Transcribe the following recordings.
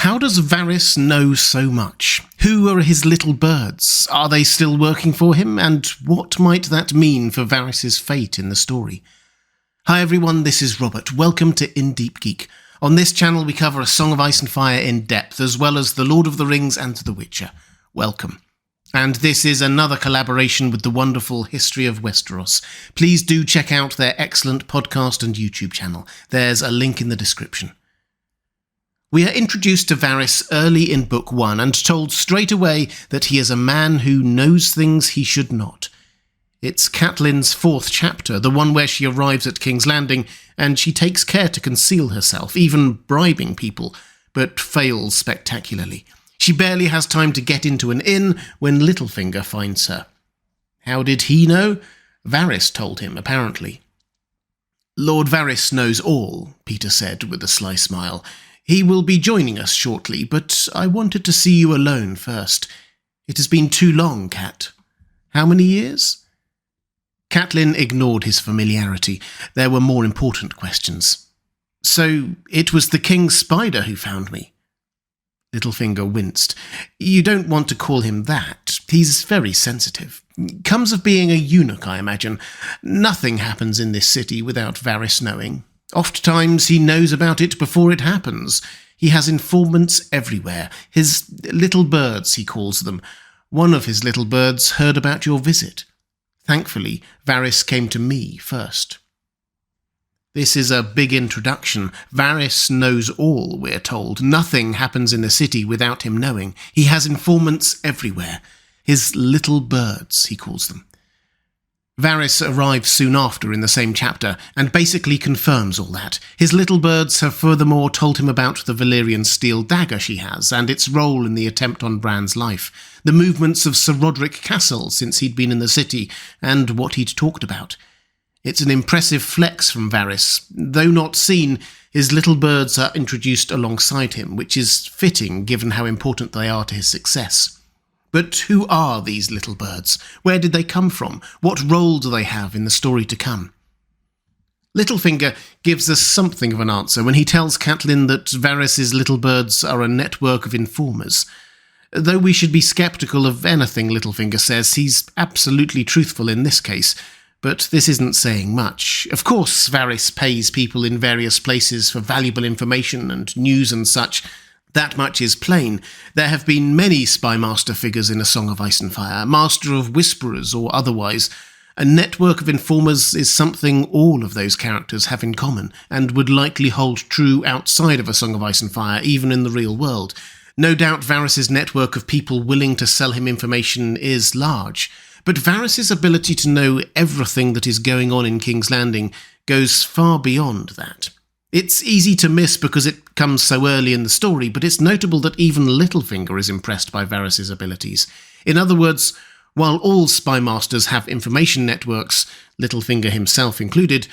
How does Varys know so much? Who are his little birds? Are they still working for him? And what might that mean for Varys' fate in the story? Hi everyone, this is Robert. Welcome to In Deep Geek. On this channel we cover A Song of Ice and Fire in depth, as well as The Lord of the Rings and The Witcher. Welcome. And this is another collaboration with the wonderful History of Westeros. Please do check out their excellent podcast and YouTube channel. There's a link in the description. We are introduced to Varys early in Book 1 and told straight away that he is a man who knows things he should not. It's Catelyn's 4th chapter, the one where she arrives at King's Landing, and she takes care to conceal herself, even bribing people, but fails spectacularly. She barely has time to get into an inn when Littlefinger finds her. How did he know? Varys told him, apparently. Lord Varys knows all, Peter said with a sly smile. He will be joining us shortly, but I wanted to see you alone first. It has been too long, Cat. How many years? Catelyn ignored his familiarity. There were more important questions. So, it was the King's spider who found me? Littlefinger winced. You don't want to call him that. He's very sensitive. Comes of being a eunuch, I imagine. Nothing happens in this city without Varys knowing. Ofttimes he knows about it before it happens. He has informants everywhere. His little birds, he calls them. One of his little birds heard about your visit. Thankfully, Varys came to me first. This is a big introduction. Varys knows all, we're told. Nothing happens in the city without him knowing. He has informants everywhere. His little birds, he calls them. Varys arrives soon after in the same chapter, and basically confirms all that. His little birds have furthermore told him about the Valyrian steel dagger she has, and its role in the attempt on Bran's life, the movements of Sir Roderick Castle since he'd been in the city, and what he'd talked about. It's an impressive flex from Varys. Though not seen, his little birds are introduced alongside him, which is fitting given how important they are to his success. But who are these little birds? Where did they come from? What role do they have in the story to come? Littlefinger gives us something of an answer when he tells Catelyn that Varys' little birds are a network of informers. Though we should be sceptical of anything Littlefinger says, he's absolutely truthful in this case. But this isn't saying much. Of course, Varys pays people in various places for valuable information and news and such. That much is plain. There have been many spymaster figures in A Song of Ice and Fire, master of whisperers or otherwise. A network of informers is something all of those characters have in common, and would likely hold true outside of A Song of Ice and Fire, even in the real world. No doubt Varys' network of people willing to sell him information is large, but Varys' ability to know everything that is going on in King's Landing goes far beyond that. It's easy to miss because it comes so early in the story, but it's notable that even Littlefinger is impressed by Varys' abilities. In other words, while all spymasters have information networks, Littlefinger himself included,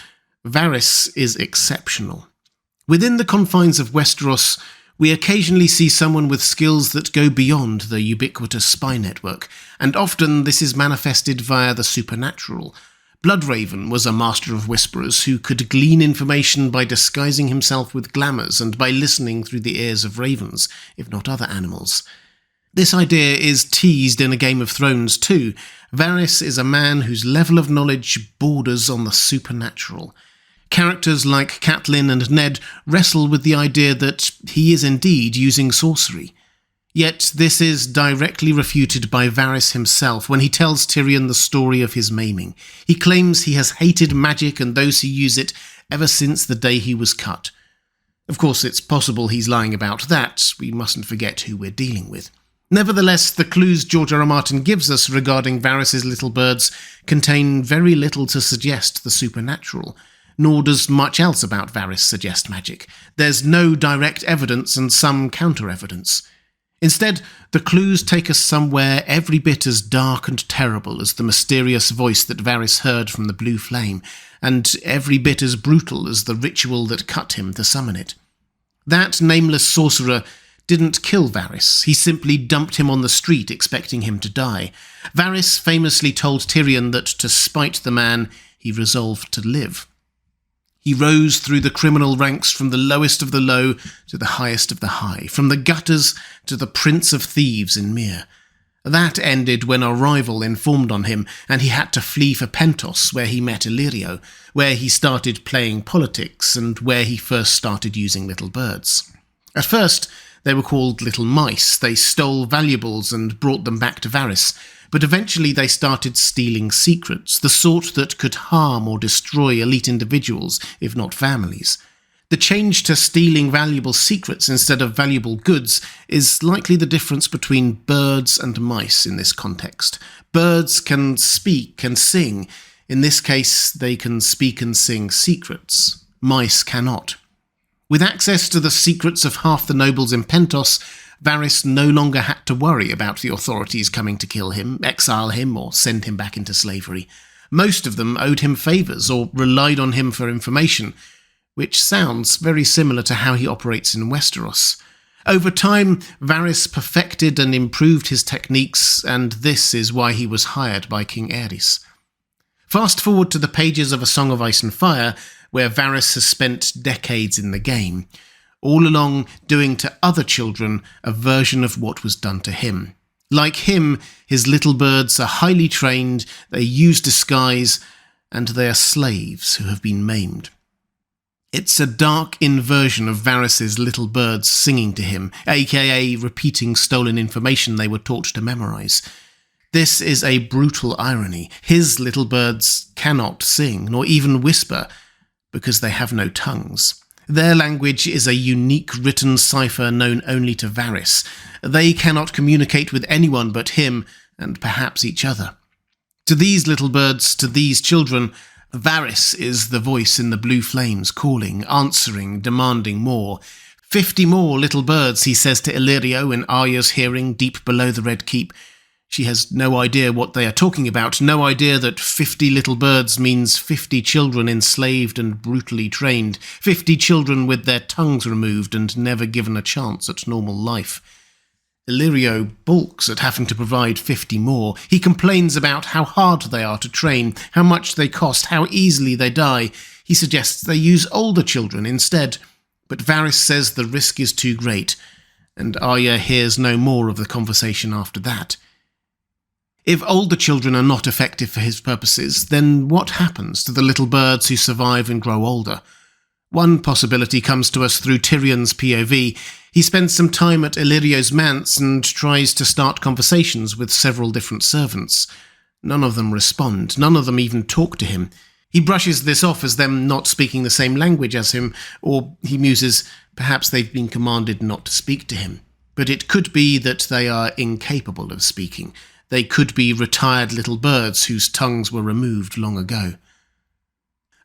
Varys is exceptional. Within the confines of Westeros, we occasionally see someone with skills that go beyond the ubiquitous spy network, and often this is manifested via the supernatural. Bloodraven was a master of whisperers who could glean information by disguising himself with glamours and by listening through the ears of ravens, if not other animals. This idea is teased in A Game of Thrones too. Varys is a man whose level of knowledge borders on the supernatural. Characters like Catelyn and Ned wrestle with the idea that he is indeed using sorcery. Yet this is directly refuted by Varys himself when he tells Tyrion the story of his maiming. He claims he has hated magic and those who use it ever since the day he was cut. Of course, it's possible he's lying about that. We mustn't forget who we're dealing with. Nevertheless, the clues George R. R. Martin gives us regarding Varys' little birds contain very little to suggest the supernatural. Nor does much else about Varys suggest magic. There's no direct evidence and some counter-evidence. Instead, the clues take us somewhere every bit as dark and terrible as the mysterious voice that Varys heard from the blue flame, and every bit as brutal as the ritual that cut him to summon it. That nameless sorcerer didn't kill Varys, he simply dumped him on the street expecting him to die. Varys famously told Tyrion that to spite the man, he resolved to live. He rose through the criminal ranks from the lowest of the low to the highest of the high, from the gutters to the prince of thieves in Mere. That ended when a rival informed on him, and he had to flee for Pentos, where he met Illyrio, where he started playing politics, and where he first started using little birds. At first, they were called little mice. They stole valuables and brought them back to Varys, but eventually they started stealing secrets, the sort that could harm or destroy elite individuals, if not families. The change to stealing valuable secrets instead of valuable goods is likely the difference between birds and mice in this context. Birds can speak and sing. In this case, they can speak and sing secrets. Mice cannot. With access to the secrets of half the nobles in Pentos, Varys no longer had to worry about the authorities coming to kill him, exile him, or send him back into slavery. Most of them owed him favours or relied on him for information, which sounds very similar to how he operates in Westeros. Over time, Varys perfected and improved his techniques, and this is why he was hired by King Aerys. Fast forward to the pages of A Song of Ice and Fire, where Varys has spent decades in the game, all along doing to other children a version of what was done to him. Like him, his little birds are highly trained, they use disguise, and they are slaves who have been maimed. It's a dark inversion of Varys's little birds singing to him, aka repeating stolen information they were taught to memorize. This is a brutal irony. His little birds cannot sing, nor even whisper, because they have no tongues. Their language is a unique written cipher known only to Varys. They cannot communicate with anyone but him, and perhaps each other. To these little birds, to these children, Varys is the voice in the blue flames, calling, answering, demanding more. 50 more little birds, he says to Illyrio in Arya's hearing deep below the Red Keep. She has no idea what they are talking about, no idea that 50 little birds means 50 children enslaved and brutally trained, 50 children with their tongues removed and never given a chance at normal life. Illyrio balks at having to provide 50 more. He complains about how hard they are to train, how much they cost, how easily they die. He suggests they use older children instead, but Varys says the risk is too great, and Arya hears no more of the conversation after that. If older children are not effective for his purposes, then what happens to the little birds who survive and grow older? One possibility comes to us through Tyrion's POV. He spends some time at Illyrio's manse and tries to start conversations with several different servants. None of them respond, none of them even talk to him. He brushes this off as them not speaking the same language as him, or he muses, perhaps they've been commanded not to speak to him. But it could be that they are incapable of speaking. They could be retired little birds whose tongues were removed long ago.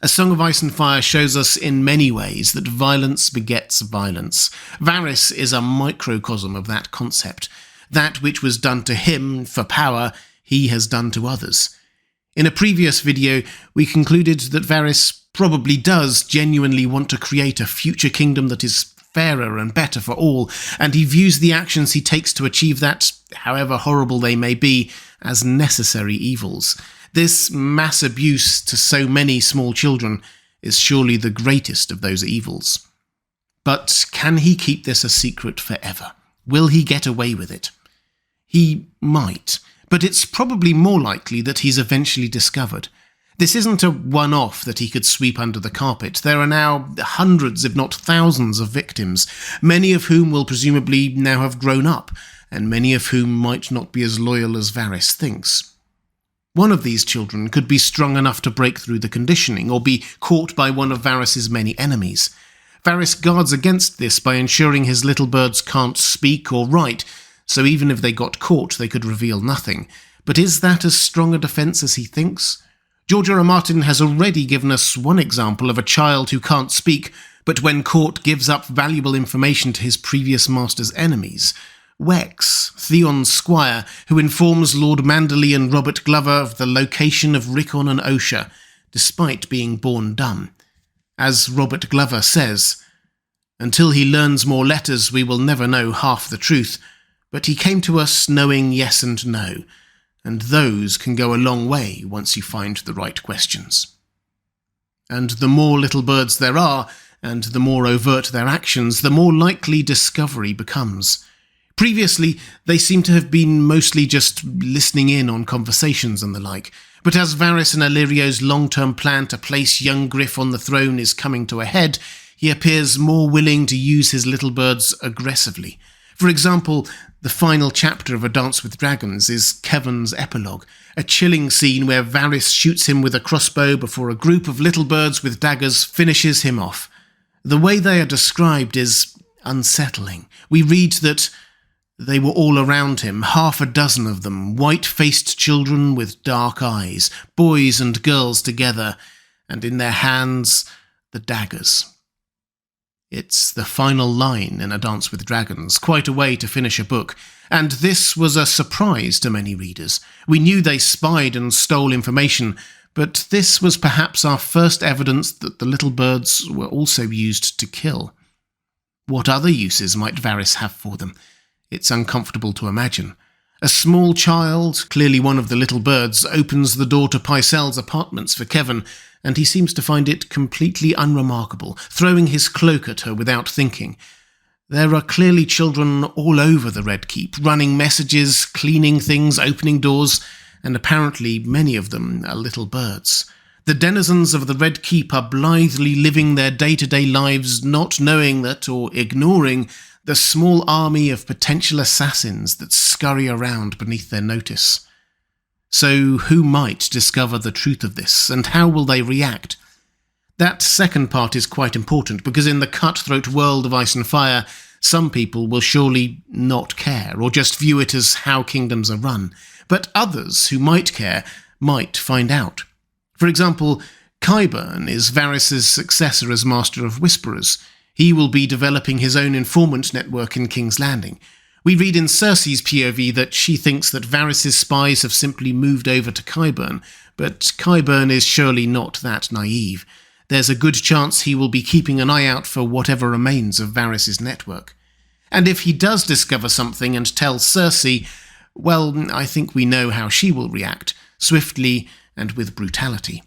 A Song of Ice and Fire shows us in many ways that violence begets violence. Varys is a microcosm of that concept. That which was done to him for power, he has done to others. In a previous video, we concluded that Varys probably does genuinely want to create a future kingdom that is fairer and better for all, and he views the actions he takes to achieve that, however horrible they may be, as necessary evils. This mass abuse to so many small children is surely the greatest of those evils. But can he keep this a secret forever? Will he get away with it? He might, but it's probably more likely that he's eventually discovered. This isn't a one-off that he could sweep under the carpet. There are now hundreds, if not thousands, of victims, many of whom will presumably now have grown up, and many of whom might not be as loyal as Varys thinks. One of these children could be strong enough to break through the conditioning, or be caught by one of Varys's many enemies. Varys guards against this by ensuring his little birds can't speak or write, so even if they got caught, they could reveal nothing. But is that as strong a defence as he thinks? George R. R. Martin has already given us one example of a child who can't speak, but when caught gives up valuable information to his previous master's enemies. Wex, Theon's squire, who informs Lord Manderley and Robert Glover of the location of Rickon and Osha, despite being born dumb. As Robert Glover says, "Until he learns more letters, we will never know half the truth, but he came to us knowing yes and no, and those can go a long way once you find the right questions." And the more little birds there are, and the more overt their actions, the more likely discovery becomes. Previously, they seem to have been mostly just listening in on conversations and the like, but as Varys and Illyrio's long-term plan to place young Griff on the throne is coming to a head, he appears more willing to use his little birds aggressively. For example, the final chapter of A Dance with Dragons is Kevan's epilogue, a chilling scene where Varys shoots him with a crossbow before a group of little birds with daggers finishes him off. The way they are described is unsettling. We read that they were all around him, 6 of them, white-faced children with dark eyes, boys and girls together, and in their hands the daggers. It's the final line in A Dance with Dragons, quite a way to finish a book, and this was a surprise to many readers. We knew they spied and stole information, but this was perhaps our first evidence that the little birds were also used to kill. What other uses might Varys have for them? It's uncomfortable to imagine. A small child, clearly one of the little birds, opens the door to Pycelle's apartments for Kevan, and he seems to find it completely unremarkable, throwing his cloak at her without thinking. There are clearly children all over the Red Keep, running messages, cleaning things, opening doors, and apparently many of them are little birds. The denizens of the Red Keep are blithely living their day-to-day lives, not knowing that, or ignoring, the small army of potential assassins that scurry around beneath their notice. So who might discover the truth of this, and how will they react? That second part is quite important, because in the cutthroat world of Ice and Fire, some people will surely not care, or just view it as how kingdoms are run. But others who might care might find out. For example, Qyburn is Varys' successor as Master of Whisperers. He will be developing his own informant network in King's Landing. We read in Cersei's POV that she thinks that Varys' spies have simply moved over to Qyburn, but Qyburn is surely not that naive. There's a good chance he will be keeping an eye out for whatever remains of Varys' network. And if he does discover something and tell Cersei, well, I think we know how she will react, swiftly and with brutality.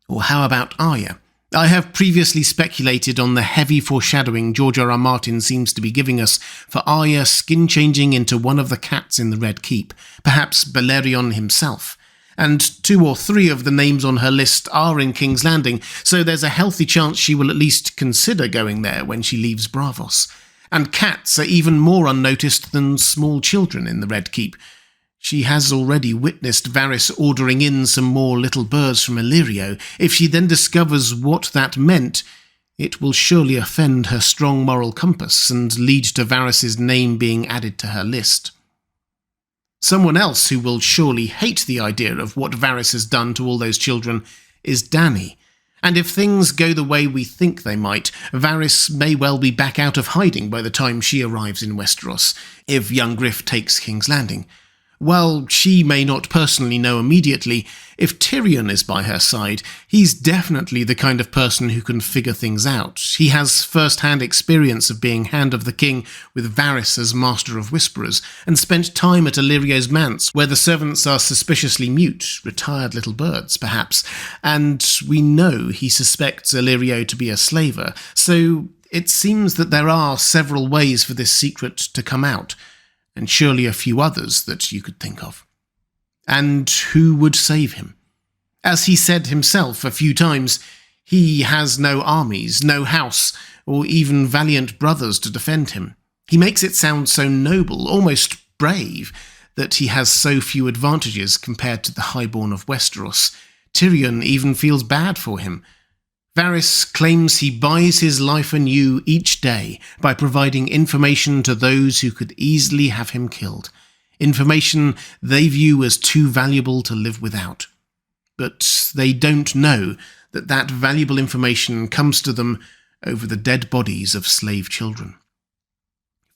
Or how about Arya? I have previously speculated on the heavy foreshadowing George R.R. Martin seems to be giving us for Arya skin-changing into one of the cats in the Red Keep, perhaps Balerion himself. And 2 or 3 of the names on her list are in King's Landing, so there's a healthy chance she will at least consider going there when she leaves Braavos. And cats are even more unnoticed than small children in the Red Keep. She has already witnessed Varys ordering in some more little birds from Illyrio. If she then discovers what that meant, it will surely offend her strong moral compass and lead to Varys' name being added to her list. Someone else who will surely hate the idea of what Varys has done to all those children is Dany. And if things go the way we think they might, Varys may well be back out of hiding by the time she arrives in Westeros, if young Griff takes King's Landing. While she may not personally know immediately, if Tyrion is by her side, he's definitely the kind of person who can figure things out. He has first-hand experience of being Hand of the King with Varys as Master of Whisperers, and spent time at Illyrio's manse, where the servants are suspiciously mute, retired little birds, perhaps, and we know he suspects Illyrio to be a slaver, so it seems that there are several ways for this secret to come out, and surely a few others that you could think of. And who would save him? As he said himself a few times, he has no armies, no house, or even valiant brothers to defend him. He makes it sound so noble, almost brave, that he has so few advantages compared to the highborn of Westeros. Tyrion even feels bad for him. Varys claims he buys his life anew each day by providing information to those who could easily have him killed, information they view as too valuable to live without. But they don't know that that valuable information comes to them over the dead bodies of slave children.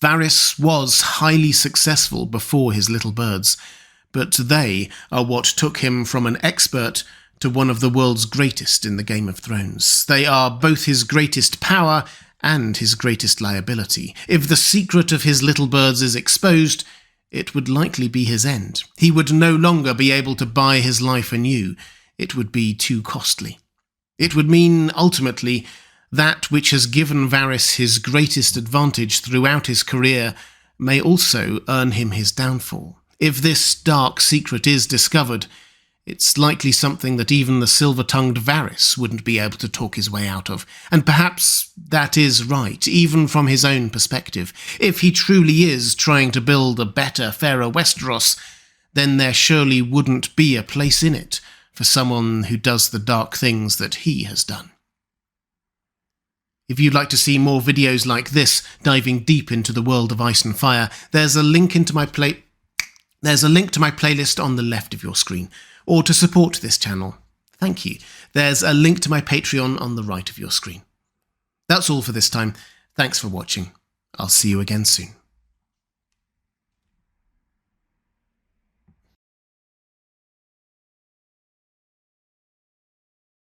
Varys was highly successful before his little birds, but they are what took him from an expert to one of the world's greatest in the Game of Thrones. They are both his greatest power and his greatest liability. If the secret of his little birds is exposed, it would likely be his end. He would no longer be able to buy his life anew. It would be too costly. It would mean, ultimately, that which has given Varys his greatest advantage throughout his career may also earn him his downfall. If this dark secret is discovered, it's likely something that even the silver-tongued Varys wouldn't be able to talk his way out of. And perhaps that is right, even from his own perspective. If he truly is trying to build a better, fairer Westeros, then there surely wouldn't be a place in it for someone who does the dark things that he has done. If you'd like to see more videos like this, diving deep into the world of Ice and Fire, there's a link to my playlist on the left of your screen. Or to support this channel, thank you, there's a link to my Patreon on the right of your screen. That's all for this time. Thanks for watching. I'll see you again soon.